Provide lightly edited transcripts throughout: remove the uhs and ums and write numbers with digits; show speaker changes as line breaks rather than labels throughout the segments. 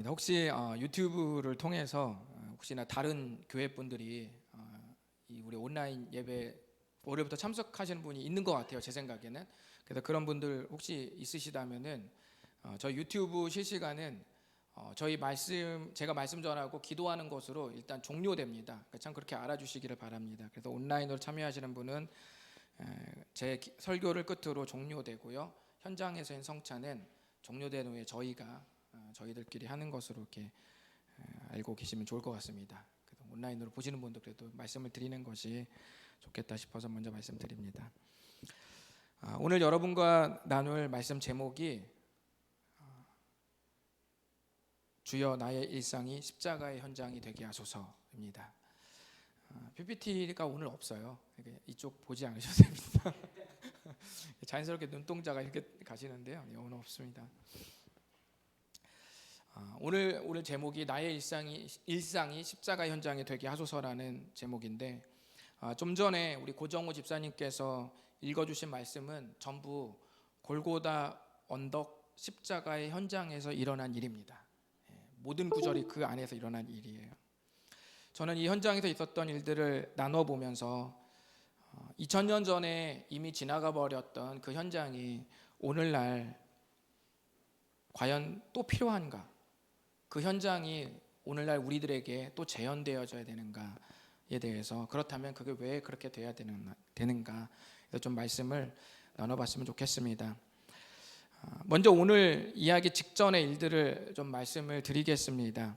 혹시 유튜브를 통해서 혹시나 다른 교회 분들이 이 우리 온라인 예배 올해부터 참석하시는 분이 있는 것 같아요, 제 생각에는. 그래서 그런 분들 혹시 있으시다면은 저희 유튜브 실시간은 저희 제가 말씀 전하고 기도하는 것으로 일단 종료됩니다. 그러니까 참 그렇게 알아주시기를 바랍니다. 그래서 온라인으로 참여하시는 분은 제 설교를 끝으로 종료되고요. 현장에서의 성찬은 종료된 후에 저희들끼리 하는 것으로 이렇게 알고 계시면 좋을 것 같습니다. 그래서 온라인으로 보시는 분도 그래도 말씀을 드리는 것이 좋겠다 싶어서 먼저 말씀드립니다. 오늘 여러분과 나눌 말씀 제목이 주여 나의 일상이 십자가의 현장이 되게 하소서입니다. PPT가 오늘 없어요. 이쪽 보지 않으셔도 됩니다. 자연스럽게 눈동자가 이렇게 가시는데요. 오늘 없습니다. 오늘 제목이 나의 일상이 십자가 현장이 되게 하소서라는 제목인데, 좀 전에 우리 고정호 집사님께서 읽어주신 말씀은 전부 골고다 언덕 십자가의 현장에서 일어난 일입니다. 모든 구절이 그 안에서 일어난 일이에요. 저는 이 현장에서 있었던 일들을 나눠보면서 2000년 전에 이미 지나가 버렸던 그 현장이 오늘날 과연 또 필요한가? 그 현장이 오늘날 우리들에게 또 재현되어져야 되는가에 대해서, 그렇다면 그게 왜 그렇게 돼야 되는가, 그래서 좀 말씀을 나눠봤으면 좋겠습니다. 먼저 오늘 이야기 직전의 일들을 좀 말씀을 드리겠습니다.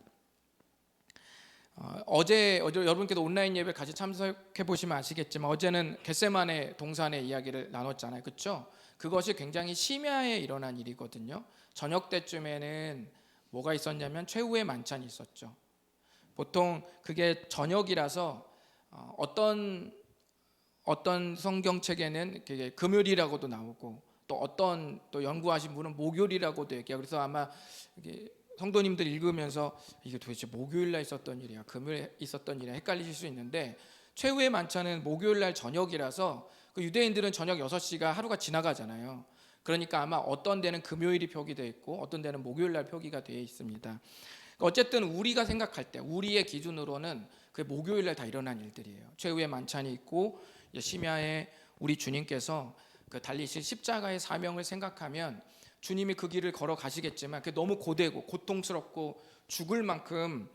어제 여러분께도 온라인 예배 같이 참석해 보시면 아시겠지만, 어제는 겟세마네 동산의 이야기를 나눴잖아요, 그렇죠? 그것이 굉장히 심야에 일어난 일이거든요. 저녁 때쯤에는 뭐가 있었냐면 최후의 만찬이 있었죠. 보통 그게 저녁이라서 어떤 성경책에는 그게 금요일이라고도 나오고, 또 어떤 또 연구하신 분은 목요일이라고도 얘기하고, 그래서 아마 이게 성도님들 읽으면서 이게 도대체 목요일날 있었던 일이야, 금요일에 있었던 일이야 헷갈리실 수 있는데, 최후의 만찬은 목요일날 저녁이라서 그 유대인들은 저녁 6시가 하루가 지나가잖아요. 그러니까 아마 어떤 데는 금요일이 표기되어 있고 어떤 데는 목요일날 표기가 되어 있습니다. 어쨌든 우리가 생각할 때 우리의 기준으로는 그 목요일날 다 일어난 일들이에요. 최후의 만찬이 있고 심야에 우리 주님께서 그 달리신 십자가의 사명을 생각하면 주님이 그 길을 걸어 가시겠지만 그게 너무 고되고 고통스럽고 죽을 만큼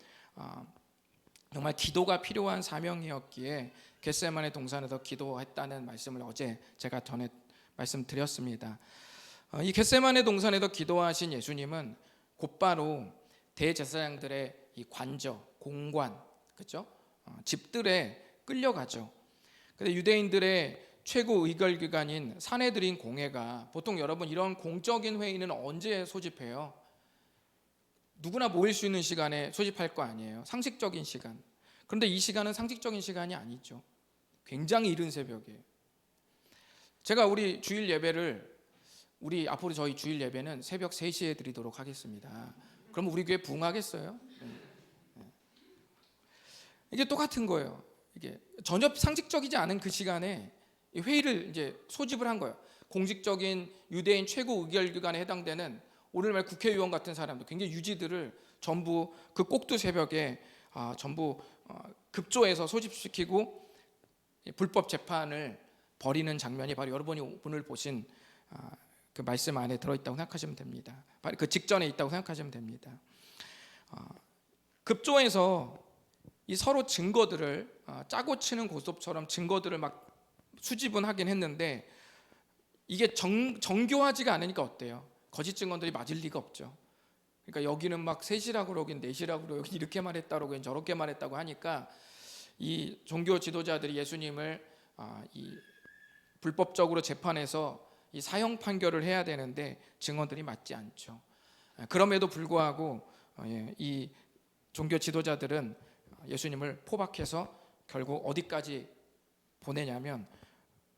정말 기도가 필요한 사명이었기에 겟세마네 동산에서 기도했다는 말씀을 어제 제가 전에 말씀드렸습니다. 이 겟세마네 동산에서 기도하신 예수님은 곧바로 대제사장들의 이 공관, 그렇죠? 집들에 끌려가죠. 근데 유대인들의 최고 의결기관인 산헤드린 공회가, 보통 여러분 이런 공적인 회의는 언제 소집해요? 누구나 모일 수 있는 시간에 소집할 거 아니에요. 상식적인 시간. 그런데 이 시간은 상식적인 시간이 아니죠. 굉장히 이른 새벽이에요. 제가 앞으로 저희 주일 예배는 새벽 3시에 드리도록 하겠습니다. 그럼 우리 교회 부흥하겠어요? 이게 똑같은 거예요. 이게 전혀 상식적이지 않은 그 시간에 회의를 이제 소집을 한 거예요. 공식적인 유대인 최고 의결기관에 해당되는 오늘날 국회의원 같은 사람들, 굉장히 유지들을 전부 그 꼭두 새벽에 전부 급조해서 소집시키고 불법 재판을 벌이는 장면이 바로 여러분이 오늘 보신 그 말씀 안에 들어있다고 생각하시면 됩니다. 바로 그 직전에 있다고 생각하시면 됩니다. 급조해서 이 서로 증거들을 짜고 치는 고스톱처럼 증거들을 막 수집은 하긴 했는데, 이게 정교하지가 않으니까 어때요? 거짓 증언들이 맞을 리가 없죠. 그러니까 여기는 막 3시라고 그러긴 4시라고 그러고, 여기 이렇게 말했다고 그러긴 저렇게 말했다고 하니까 이 종교 지도자들이 예수님을 이 불법적으로 재판해서 이 사형 판결을 해야 되는데 증언들이 맞지 않죠. 그럼에도 불구하고 이 종교 지도자들은 예수님을 포박해서 결국 어디까지 보내냐면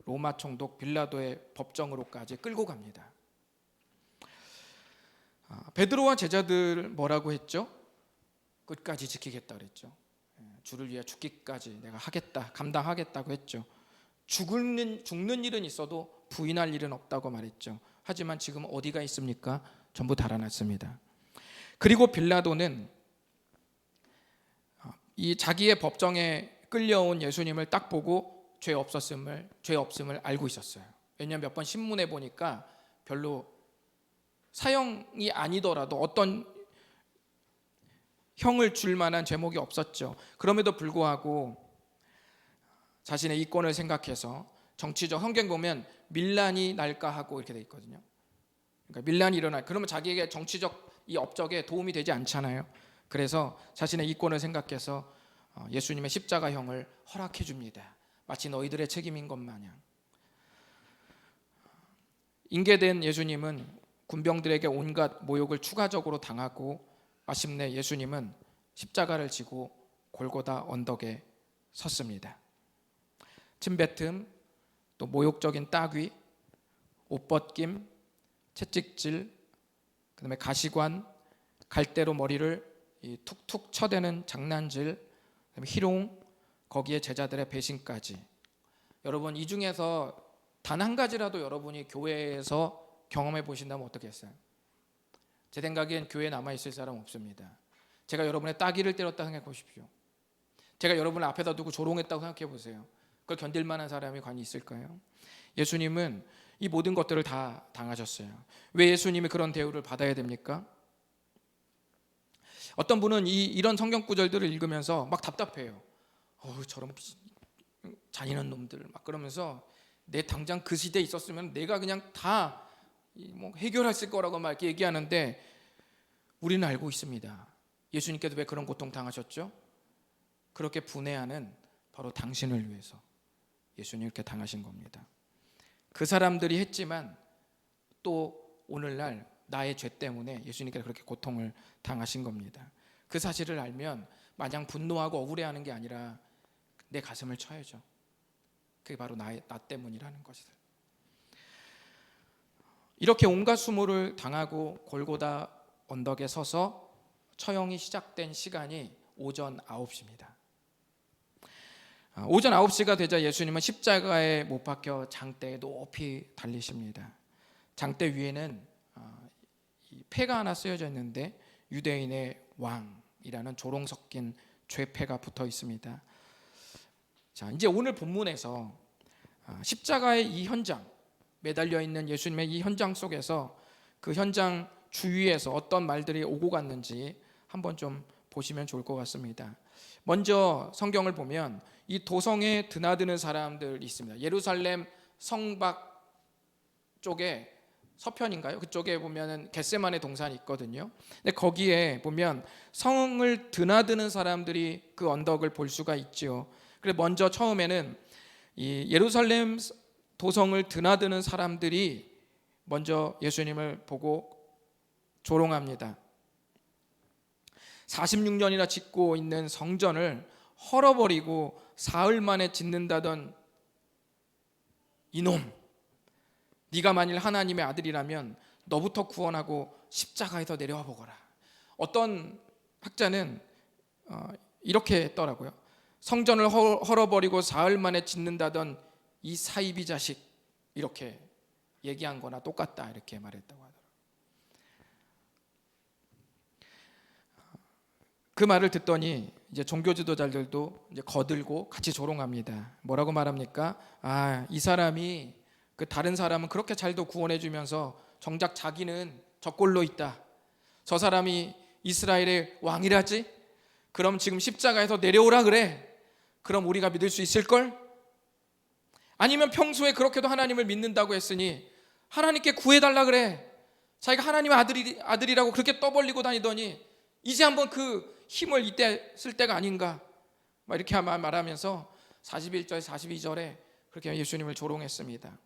로마 총독 빌라도의 법정으로까지 끌고 갑니다. 베드로와 제자들 뭐라고 했죠? 끝까지 지키겠다 그랬죠. 주를 위해 죽기까지 내가 하겠다, 감당하겠다고 했죠. 죽는 일은 있어도 부인할 일은 없다고 말했죠. 하지만 지금 어디가 있습니까? 전부 달아났습니다. 그리고 빌라도는 이 자기의 법정에 끌려온 예수님을 딱 보고 죄 없음을 알고 있었어요. 왜냐하면 몇 번 신문에 보니까 별로 사형이 아니더라도 어떤 형을 줄 만한 제목이 없었죠. 그럼에도 불구하고 자신의 이권을 생각해서 정치적 성경 보면 밀란이 날까 하고 이렇게 돼 있거든요. 그러니까 밀란이 일어날, 그러면 자기에게 정치적 이 업적에 도움이 되지 않잖아요. 그래서 자신의 이권을 생각해서 예수님의 십자가형을 허락해 줍니다. 마치 너희들의 책임인 것 마냥. 인계된 예수님은 군병들에게 온갖 모욕을 추가적으로 당하고 마침내 예수님은 십자가를 지고 골고다 언덕에 섰습니다. 침뱉음, 또 모욕적인 따귀, 옷벗김, 채찍질, 그다음에 가시관, 갈대로 머리를 툭툭 쳐대는 장난질, 그다음에 희롱, 거기에 제자들의 배신까지. 여러분, 이 중에서 단 한 가지라도 여러분이 교회에서 경험해 보신다면 어떻겠어요? 제 생각엔 교회에 남아있을 사람 없습니다. 제가 여러분의 따귀를 때렸다 생각해 보십시오. 제가 여러분을 앞에다 두고 조롱했다고 생각해 보세요. 그걸 견딜 만한 사람이 과연 있을까요? 예수님은 이 모든 것들을 다 당하셨어요. 왜 예수님이 그런 대우를 받아야 됩니까? 어떤 분은 이런 성경 구절들을 읽으면서 막 답답해요. 저런 잔인한 놈들 막 그러면서 내 당장 그 시대에 있었으면 내가 그냥 다 해결했을 거라고 막 이렇게 얘기하는데, 우리는 알고 있습니다. 예수님께서 왜 그런 고통 당하셨죠? 그렇게 분해하는 바로 당신을 위해서 예수님 이렇게 당하신 겁니다. 그 사람들이 했지만 또 오늘날 나의 죄 때문에 예수님께서 그렇게 고통을 당하신 겁니다. 그 사실을 알면 마냥 분노하고 억울해하는 게 아니라 내 가슴을 쳐야죠. 그게 바로 나 때문이라는 것이죠. 이렇게 온갖 수모를 당하고 골고다 언덕에 서서 처형이 시작된 시간이 오전 9시입니다. 오전 9시가 되자 예수님은 십자가에 못 박혀 장대에 높이 달리십니다. 장대 위에는 패가 하나 쓰여져 있는데 유대인의 왕이라는 조롱 섞인 죄패가 붙어 있습니다. 자, 이제 오늘 본문에서 십자가의 이 현장, 매달려 있는 예수님의 이 현장 속에서 그 현장 주위에서 어떤 말들이 오고 갔는지 한번 좀 보시면 좋을 것 같습니다. 먼저 성경을 보면 이 도성에 드나드는 사람들이 있습니다. 예루살렘 성밖 쪽에 서편인가요? 그쪽에 보면은 겟세마네 동산이 있거든요. 근데 거기에 보면 성을 드나드는 사람들이 그 언덕을 볼 수가 있죠. 그래서 먼저 처음에는 이 예루살렘 도성을 드나드는 사람들이 먼저 예수님을 보고 조롱합니다. 46년이나 짓고 있는 성전을 헐어버리고 사흘 만에 짓는다던 이놈, 네가 만일 하나님의 아들이라면 너부터 구원하고 십자가에서 내려와 보거라. 어떤 학자는 이렇게 했더라고요. 성전을 헐어버리고 사흘 만에 짓는다던 이 사이비 자식, 이렇게 얘기한 거나 똑같다 이렇게 말했다고 하더라고요. 그 말을 듣더니 이제 종교 지도자들도 이제 거들고 같이 조롱합니다. 뭐라고 말합니까? 이 사람이 그 다른 사람은 그렇게 잘도 구원해 주면서 정작 자기는 저 꼴로 있다. 저 사람이 이스라엘의 왕이라지? 그럼 지금 십자가에서 내려오라 그래. 그럼 우리가 믿을 수 있을걸? 아니면 평소에 그렇게도 하나님을 믿는다고 했으니 하나님께 구해달라 그래. 자기가 하나님의 아들이라고 그렇게 떠벌리고 다니더니 이제 한번 그 힘을 이때 쓸 때가 아닌가, 막 이렇게 말하면서 41절 42절에 그렇게 예수님을 조롱했습니다.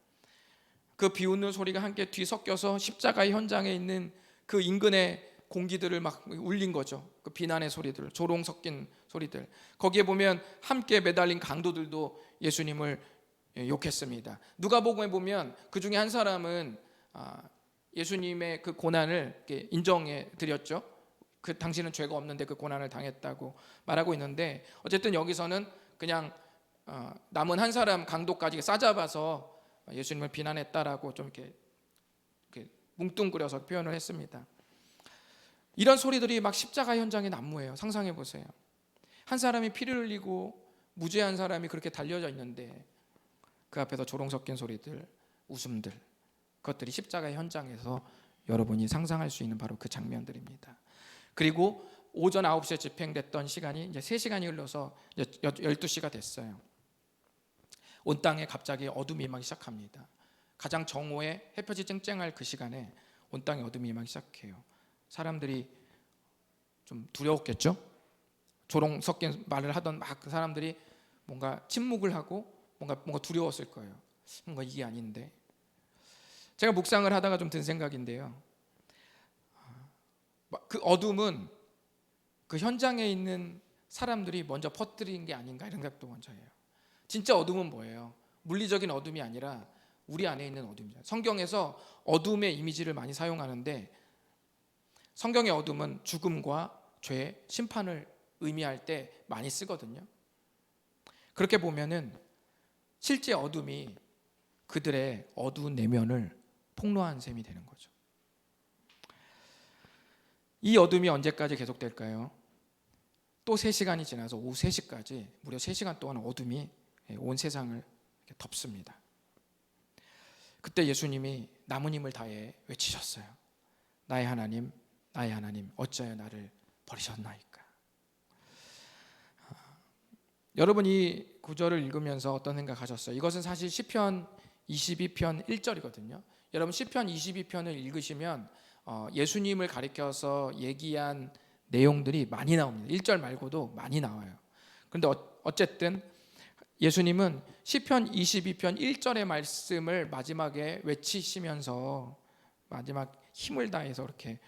그 비웃는 소리가 함께 뒤섞여서 십자가의 현장에 있는 그 인근의 공기들을 막 울린 거죠. 그 비난의 소리들, 조롱 섞인 소리들. 거기에 보면 함께 매달린 강도들도 예수님을 욕했습니다. 누가복음에 보면 그 중에 한 사람은 예수님의 그 고난을 인정해 드렸죠. 그 당신은 죄가 없는데 그 고난을 당했다고 말하고 있는데, 어쨌든 여기서는 그냥 남은 한 사람 강도까지 싸잡아서 예수님을 비난했다라고 좀 이렇게 뭉뚱그려서 표현을 했습니다. 이런 소리들이 막 십자가 현장에 난무해요. 상상해 보세요. 한 사람이 피를 흘리고 무죄한 사람이 그렇게 달려져 있는데 그 앞에서 조롱 섞인 소리들, 웃음들, 그것들이 십자가 현장에서 여러분이 상상할 수 있는 바로 그 장면들입니다. 그리고 오전 9시에 집행됐던 시간이 이제 3시간이 흘러서 이제 12시가 됐어요. 온 땅에 갑자기 어둠이 임하기 시작합니다. 가장 정오에 햇볕이 쨍쨍할 그 시간에 온 땅에 어둠이 임하기 시작해요. 사람들이 좀 두려웠겠죠? 조롱 섞인 말을 하던 막 그 사람들이 뭔가 침묵을 하고 뭔가 두려웠을 거예요. 뭔가 이게 아닌데. 제가 묵상을 하다가 좀 든 생각인데요. 그 어둠은 그 현장에 있는 사람들이 먼저 퍼뜨린 게 아닌가 이런 생각도 먼저 해요. 진짜 어둠은 뭐예요? 물리적인 어둠이 아니라 우리 안에 있는 어둠이죠. 성경에서 어둠의 이미지를 많이 사용하는데 성경의 어둠은 죽음과 죄, 심판을 의미할 때 많이 쓰거든요. 그렇게 보면은 실제 어둠이 그들의 어두운 내면을 폭로한 셈이 되는 거죠. 이 어둠이 언제까지 계속될까요? 또 3시간이 지나서 오후 3시까지 무려 3시간 동안 어둠이 온 세상을 덮습니다. 그때 예수님이 남은 힘을 다해 외치셨어요. 나의 하나님, 나의 하나님, 어찌하여 나를 버리셨나이까. 여러분 이 구절을 읽으면서 어떤 생각하셨어요? 이것은 사실 시편 22편 1절이거든요. 여러분 시편 22편을 읽으시면 예수님을 가리켜서 얘기한 내용들이 많이 나옵니다. 1절 말고도 많이 나와요. 그런데 어쨌든 예수님은 시편 22편 1절의 말씀을 마지막에 외치시면서 마지막 힘을 다해서 이렇게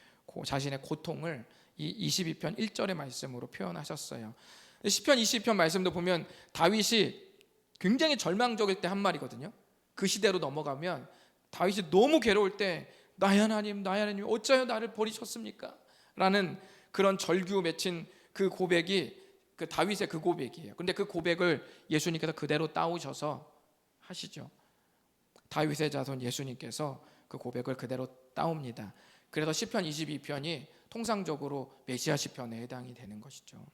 자신의 고통을 이 22편 1절의 말씀으로 표현하셨어요. 시편 22편 말씀도 보면 다윗이 굉장히 절망적일 때 한 말이거든요. 그 시대로 넘어가면 다윗이 너무 괴로울 때 나의 하나님, 나의 하나님 어찌하여 나를 버리셨습니까? 라는 그런 절규 맺힌 그 고백이 그 다윗의 그 고백이에요. 근데 그 고백을 예수님께서 그대로 따오셔서 하시죠. 다윗의 자손 예수님께서 그 고백을 그대로 따옵니다. 그래서 시편 22편이 통상적으로 메시아 시편에 해당이 되는 것이죠.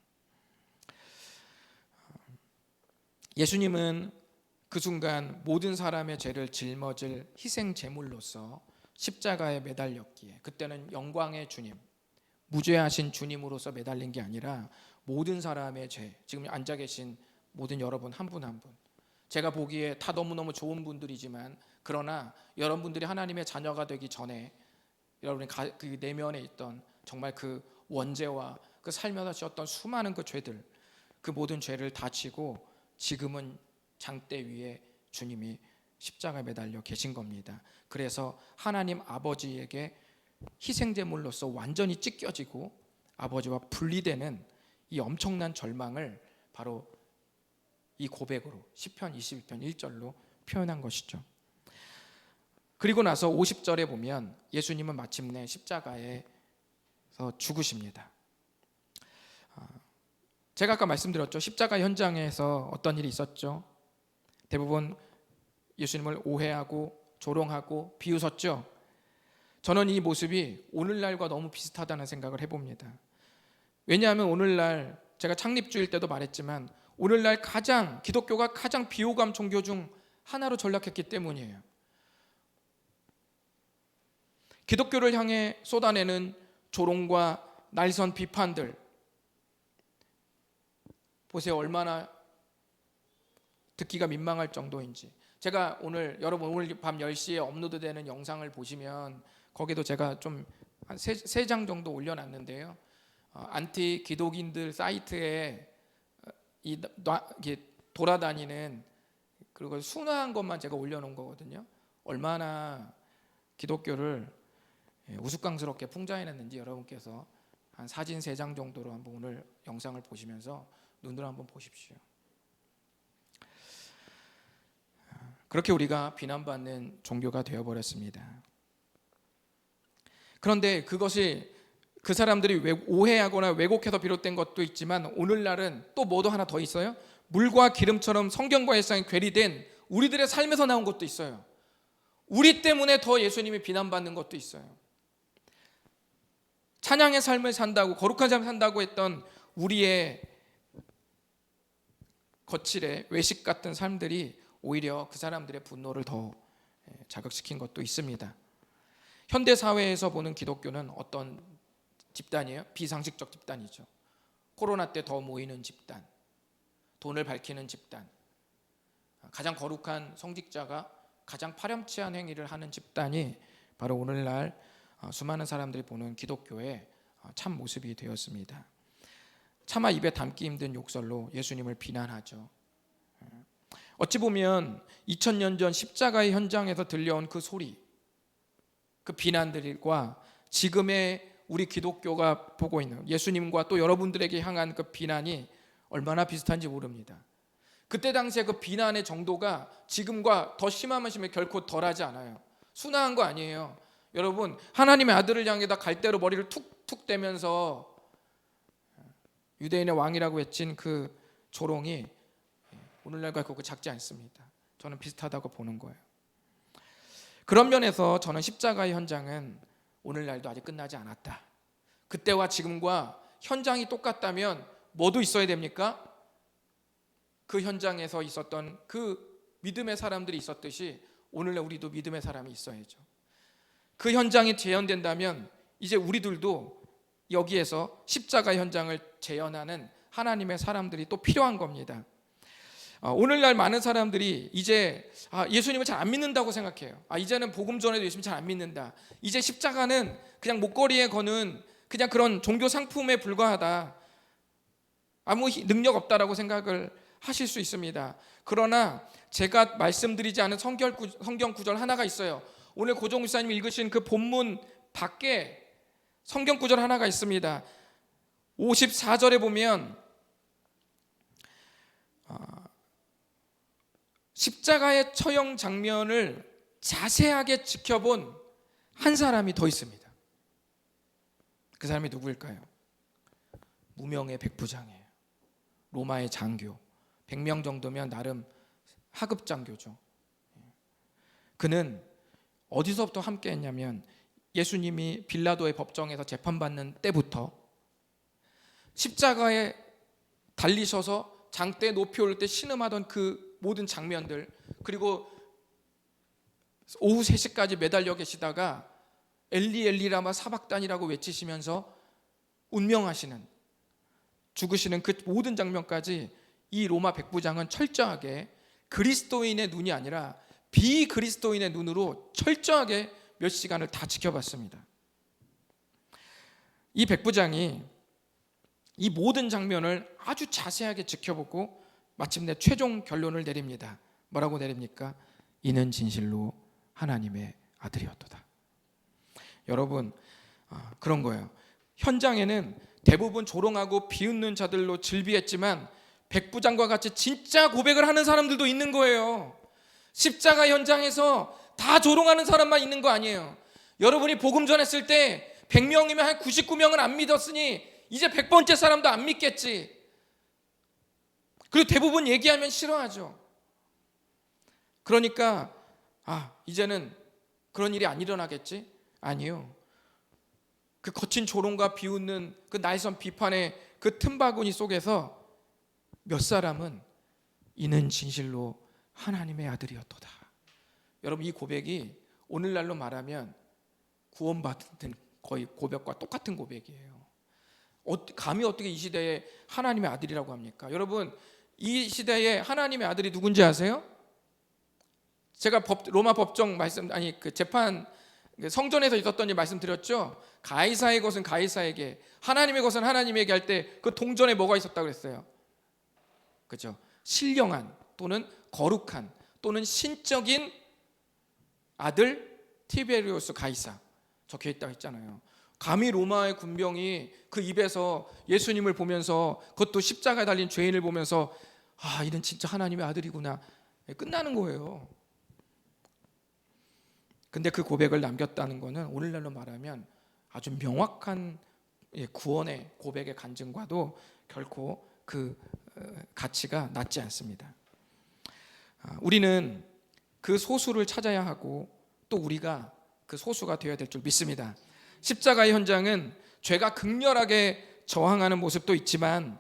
예수님은 그 순간 모든 사람의 죄를 짊어질 희생 제물로서 십자가에 매달렸기에 그때는 영광의 주님, 무죄하신 주님으로서 매달린 게 아니라 모든 사람의 죄, 지금 앉아 계신 모든 여러분 한 분 한 분, 제가 보기에 다 너무너무 좋은 분들이지만 그러나 여러분들이 하나님의 자녀가 되기 전에 여러분의 그 내면에 있던 정말 그 원죄와 그 살면서 지었던 수많은 그 죄들, 그 모든 죄를 다 지고 지금은 장대 위에 주님이 십자가에 매달려 계신 겁니다. 그래서 하나님 아버지에게 희생제물로서 완전히 찢겨지고 아버지와 분리되는 이 엄청난 절망을 바로 이 고백으로 시편 22편 1절로 표현한 것이죠. 그리고 나서 50절에 보면 예수님은 마침내 십자가에서 죽으십니다. 제가 아까 말씀드렸죠. 십자가 현장에서 어떤 일이 있었죠. 대부분 예수님을 오해하고 조롱하고 비웃었죠. 저는 이 모습이 오늘날과 너무 비슷하다는 생각을 해봅니다. 왜냐하면 오늘날 제가 창립주일 때도 말했지만 오늘날 기독교가 가장 비호감 종교 중 하나로 전락했기 때문이에요. 기독교를 향해 쏟아내는 조롱과 날선 비판들 보세요. 얼마나 듣기가 민망할 정도인지. 제가 여러분 오늘 밤 10시에 업로드되는 영상을 보시면 거기도 제가 좀 한 3장 정도 올려놨는데요. 안티 기독인들 사이트에 돌아다니는 그리고 순화한 것만 제가 올려놓은 거거든요. 얼마나 기독교를 우스꽝스럽게 풍자해냈는지 여러분께서 한 사진 3장 정도로 한번 오늘 영상을 보시면서 눈으로 한번 보십시오. 그렇게 우리가 비난받는 종교가 되어버렸습니다. 그런데 그것이 그 사람들이 오해하거나 왜곡해서 비롯된 것도 있지만 오늘날은 또 뭐도 하나 더 있어요. 물과 기름처럼 성경과 일상이 괴리된 우리들의 삶에서 나온 것도 있어요. 우리 때문에 더 예수님이 비난받는 것도 있어요. 찬양의 삶을 산다고, 거룩한 삶을 산다고 했던 우리의 거칠의 외식 같은 삶들이 오히려 그 사람들의 분노를 더 자극시킨 것도 있습니다. 현대 사회에서 보는 기독교는 어떤 집단이에요? 비상식적 집단이죠. 코로나 때 더 모이는 집단, 돈을 밝히는 집단, 가장 거룩한 성직자가 가장 파렴치한 행위를 하는 집단이 바로 오늘날 수많은 사람들이 보는 기독교의 참 모습이 되었습니다. 차마 입에 담기 힘든 욕설로 예수님을 비난하죠. 어찌 보면 2000년 전 십자가의 현장에서 들려온 그 소리, 그 비난들과 지금의 우리 기독교가 보고 있는 예수님과 또 여러분들에게 향한 그 비난이 얼마나 비슷한지 모릅니다. 그때 당시에 그 비난의 정도가 지금과 더 심하면 심해 결코 덜하지 않아요. 순화한 거 아니에요. 여러분, 하나님의 아들을 향해다 갈대로 머리를 툭툭 대면서 유대인의 왕이라고 외친 그 조롱이 오늘날과 그거 작지 않습니다. 저는 비슷하다고 보는 거예요. 그런 면에서 저는 십자가의 현장은 오늘날도 아직 끝나지 않았다. 그때와 지금과 현장이 똑같다면 뭐도 있어야 됩니까? 그 현장에서 있었던 그 믿음의 사람들이 있었듯이 오늘날 우리도 믿음의 사람이 있어야죠. 그 현장이 재현된다면 이제 우리들도 여기에서 십자가 현장을 재현하는 하나님의 사람들이 또 필요한 겁니다. 오늘날 많은 사람들이 이제 예수님을 잘 안 믿는다고 생각해요. 이제는 복음 전에도 예수님 잘 안 믿는다. 이제 십자가는 그냥 목걸이에 거는 그냥 그런 종교 상품에 불과하다. 아무 능력 없다라고 생각을 하실 수 있습니다. 그러나 제가 말씀드리지 않은 성경 구절 하나가 있어요. 오늘 고종 목사님이 읽으신 그 본문 밖에 성경 구절 하나가 있습니다. 54절에 보면 십자가의 처형 장면을 자세하게 지켜본 한 사람이 더 있습니다. 그 사람이 누구일까요? 무명의 백부장이에요. 로마의 장교. 100명 정도면 나름 하급 장교죠. 그는 어디서부터 함께 했냐면 예수님이 빌라도의 법정에서 재판받는 때부터 십자가에 달리셔서 장대에 높이 오를 때 신음하던 그 모든 장면들, 그리고 오후 3시까지 매달려 계시다가 엘리 엘리 라마 사박단이라고 외치시면서 운명하시는, 죽으시는 그 모든 장면까지 이 로마 백부장은 철저하게 그리스도인의 눈이 아니라 비그리스도인의 눈으로 철저하게 몇 시간을 다 지켜봤습니다. 이 백부장이 이 모든 장면을 아주 자세하게 지켜보고 마침내 최종 결론을 내립니다. 뭐라고 내립니까? 이는 진실로 하나님의 아들이었도다. 여러분, 그런 거예요. 현장에는 대부분 조롱하고 비웃는 자들로 즐비했지만 백부장과 같이 진짜 고백을 하는 사람들도 있는 거예요. 십자가 현장에서 다 조롱하는 사람만 있는 거 아니에요. 여러분이 복음 전했을 때 100명이면 한 99명은 안 믿었으니 이제 100번째 사람도 안 믿겠지. 그리고 대부분 얘기하면 싫어하죠. 그러니까 이제는 그런 일이 안 일어나겠지? 아니요. 그 거친 조롱과 비웃는 그 날선 비판의 그 틈바구니 속에서 몇 사람은 이는 진실로 하나님의 아들이었도다. 여러분, 이 고백이 오늘날로 말하면 구원받은 거의 고백과 똑같은 고백이에요. 감히 어떻게 이 시대에 하나님의 아들이라고 합니까? 여러분, 이 시대에 하나님의 아들이 누군지 아세요? 제가 로마 법정 그 재판 성전에서 있었던 일 말씀드렸죠. 가이사의 것은 가이사에게, 하나님의 것은 하나님에게 할 때 그 동전에 뭐가 있었다고 그랬어요? 그죠? 신령한 또는 거룩한 또는 신적인 아들 티베리우스 가이사 적혀 있다고 했잖아요. 감히 로마의 군병이 그 입에서 예수님을 보면서, 그것도 십자가에 달린 죄인을 보면서 이는 진짜 하나님의 아들이구나, 끝나는 거예요. 근데 그 고백을 남겼다는 것은 오늘날로 말하면 아주 명확한 구원의 고백의 간증과도 결코 그 가치가 낮지 않습니다. 우리는 그 소수를 찾아야 하고 또 우리가 그 소수가 되어야 될 줄 믿습니다. 십자가의 현장은 죄가 극렬하게 저항하는 모습도 있지만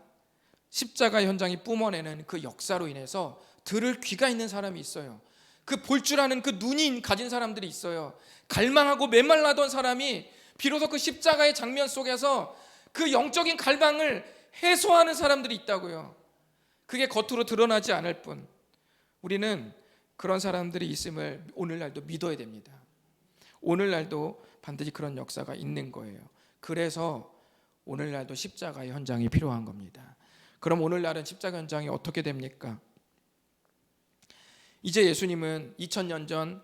십자가 현장이 뿜어내는 그 역사로 인해서 들을 귀가 있는 사람이 있어요. 그 볼 줄 아는 그 눈이 가진 사람들이 있어요. 갈망하고 메말라던 사람이 비로소 그 십자가의 장면 속에서 그 영적인 갈망을 해소하는 사람들이 있다고요. 그게 겉으로 드러나지 않을 뿐 우리는 그런 사람들이 있음을 오늘날도 믿어야 됩니다. 오늘날도 반드시 그런 역사가 있는 거예요. 그래서 오늘날도 십자가의 현장이 필요한 겁니다. 그럼 오늘날은 십자가 현장이 어떻게 됩니까? 이제 예수님은 2000년 전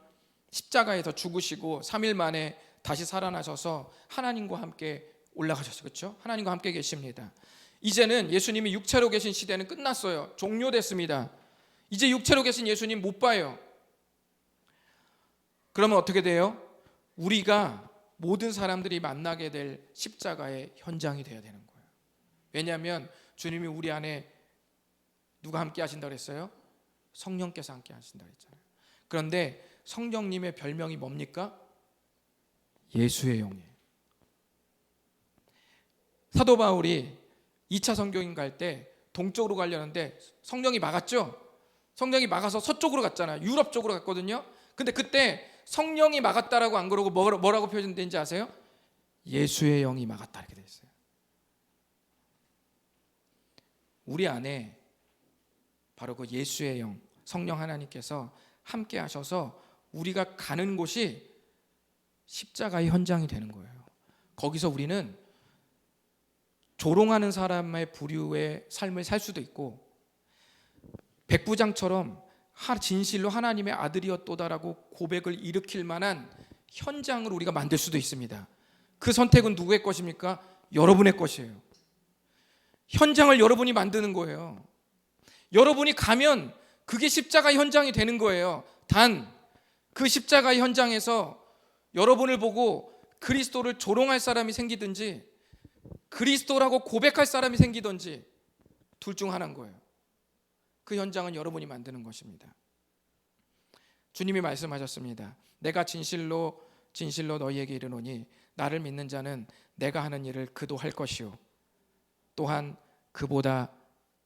십자가에서 죽으시고 3일 만에 다시 살아나셔서 하나님과 함께 올라가셨어요. 그렇죠? 하나님과 함께 계십니다. 이제는 예수님이 육체로 계신 시대는 끝났어요. 종료됐습니다. 이제 육체로 계신 예수님 못 봐요. 그러면 어떻게 돼요? 우리가 모든 사람들이 만나게 될 십자가의 현장이 되어야 되는 거예요. 왜냐하면 주님이 우리 안에 누가 함께 하신다고 했어요? 성령께서 함께 하신다고 했잖아요. 그런데 성령님의 별명이 뭡니까? 예수의 영이에요. 사도 바울이 2차 선교행 갈 때 동쪽으로 가려는데 성령이 막았죠? 성령이 막아서 서쪽으로 갔잖아요. 유럽 쪽으로 갔거든요. 근데 그때 성령이 막았다라고 안 그러고 뭐라고 표현된지 아세요? 예수의 영이 막았다 이렇게 돼 있어요. 우리 안에 바로 그 예수의 영, 성령 하나님께서 함께 하셔서 우리가 가는 곳이 십자가의 현장이 되는 거예요. 거기서 우리는 조롱하는 사람의 부류의 삶을 살 수도 있고 백부장처럼 진실로 하나님의 아들이었도다라고 고백을 일으킬 만한 현장을 우리가 만들 수도 있습니다. 그 선택은 누구의 것입니까? 여러분의 것이에요. 현장을 여러분이 만드는 거예요. 여러분이 가면 그게 십자가 현장이 되는 거예요. 단 그 십자가 현장에서 여러분을 보고 그리스도를 조롱할 사람이 생기든지 그리스도라고 고백할 사람이 생기든지 둘 중 하나인 거예요. 그 현장은 여러분이 만드는 것입니다. 주님이 말씀하셨습니다. 내가 진실로 너희에게 이르노니 나를 믿는 자는 내가 하는 일을 그도 할 것이요 또한 그보다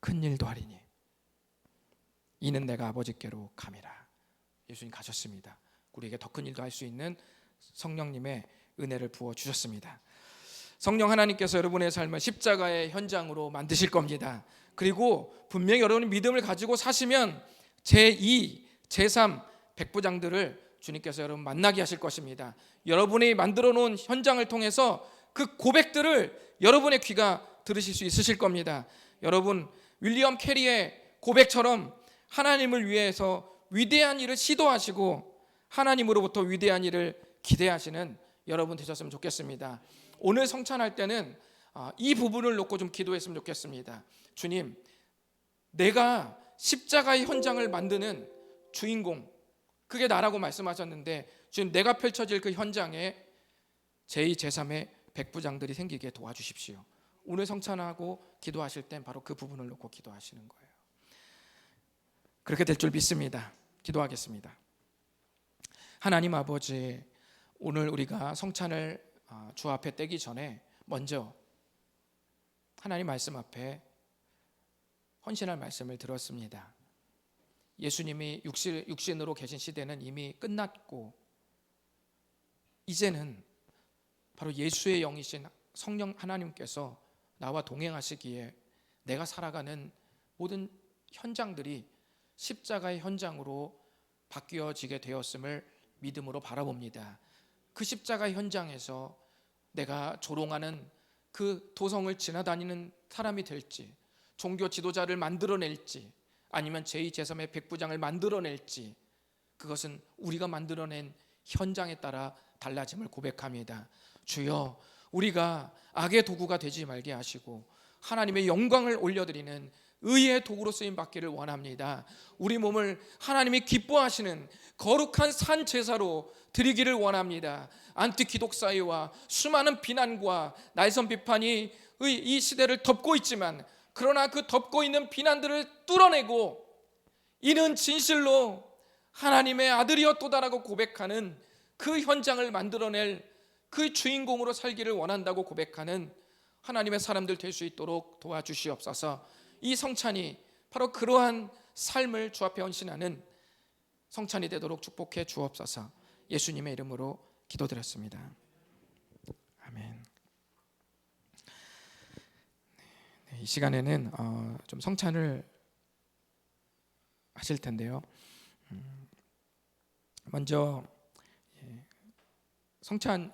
큰 일도 하리니 이는 내가 아버지께로 감이라. 예수님 가셨습니다. 우리에게 더 큰 일도 할 수 있는 성령님의 은혜를 부어주셨습니다. 성령 하나님께서 여러분의 삶을 십자가의 현장으로 만드실 겁니다. 그리고 분명히 여러분이 믿음을 가지고 사시면 제2, 제3 백부장들을 주님께서 여러분 만나게 하실 것입니다. 여러분이 만들어 놓은 현장을 통해서 그 고백들을 여러분의 귀가 들으실 수 있으실 겁니다. 여러분 윌리엄 캐리의 고백처럼 하나님을 위해서 위대한 일을 시도하시고 하나님으로부터 위대한 일을 기대하시는 여러분 되셨으면 좋겠습니다. 오늘 성찬할 때는 이 부분을 놓고 좀 기도했으면 좋겠습니다. 주님, 내가 십자가의 현장을 만드는 주인공, 그게 나라고 말씀하셨는데 주님, 내가 펼쳐질 그 현장에 제2, 제3의 백부장들이 생기게 도와주십시오. 오늘 성찬하고 기도하실 땐 바로 그 부분을 놓고 기도하시는 거예요. 그렇게 될 줄 믿습니다. 기도하겠습니다. 하나님 아버지, 오늘 우리가 성찬을 주 앞에 떼기 전에 먼저 하나님 말씀 앞에 헌신할 말씀을 들었습니다. 예수님이 육신으로 계신 시대는 이미 끝났고 이제는 바로 예수의 영이신 성령 하나님께서 나와 동행하시기에 내가 살아가는 모든 현장들이 십자가의 현장으로 바뀌어지게 되었음을 믿음으로 바라봅니다. 그 십자가 현장에서 내가 조롱하는 그 도성을 지나다니는 사람이 될지, 종교 지도자를 만들어낼지, 아니면 제2, 제3의 백부장을 만들어낼지, 그것은 우리가 만들어낸 현장에 따라 달라짐을 고백합니다. 주여, 우리가 악의 도구가 되지 말게 하시고 하나님의 영광을 올려드리는 의의 도구로 쓰임 받기를 원합니다. 우리 몸을 하나님이 기뻐하시는 거룩한 산 제사로 드리기를 원합니다. 안티기독사회와 수많은 비난과 날선 비판이 이 시대를 덮고 있지만, 그러나 그 덮고 있는 비난들을 뚫어내고 이는 진실로 하나님의 아들이었도다라고 고백하는 그 현장을 만들어낼 그 주인공으로 살기를 원한다고 고백하는 하나님의 사람들 될 수 있도록 도와주시옵소서. 이 성찬이 바로 그러한 삶을 주 앞에 헌신하는 성찬이 되도록 축복해 주옵소서. 예수님의 이름으로 기도드렸습니다. 아멘. 이 시간에는 좀 성찬을 하실 텐데요. 먼저 성찬